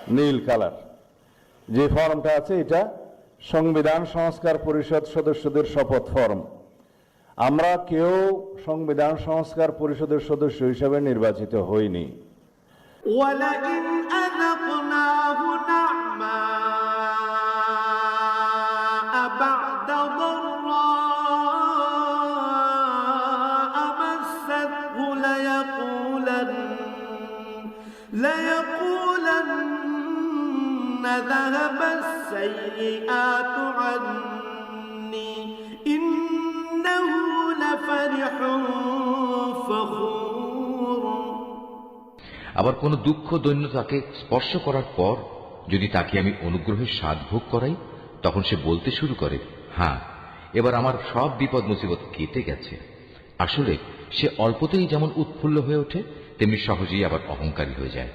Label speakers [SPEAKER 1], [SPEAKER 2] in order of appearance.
[SPEAKER 1] নীল colour যে ফর্মটা আছে এটা সংবিধান সংস্কার পরিষদ সদস্যদের শপথ ফর্ম। আমরা কেউ সংবিধান সংস্কার পরিষদের সদস্য হিসেবে নির্বাচিত হইনি।
[SPEAKER 2] وَلَئِنْ أَذَقْنَاهُ نَعْمَاءَ بَعْدَ ضَرَّاءَ مَسَّتْهُ لَيَقُولَنَّ ذَهَبَ السَّيِّئَاتُ عَنِّي إِنَّهُ لَفَرِحٌ فَخُورٌ।
[SPEAKER 3] আবার কোন দুঃখ দৈন্য তাকে স্পর্শ করার পর যদি তাকে আমি অনুগ্রহের স্বাদ ভোগ করাই, তখন সে বলতে শুরু করে, হ্যাঁ, এবার আমার সব বিপদ মুসিবত কেটে গেছে। আসলে সে অল্পতেই যেমন উৎফুল্ল হয়ে ওঠে, তেমনি সহজেই আবার অহংকারী হয়ে যায়।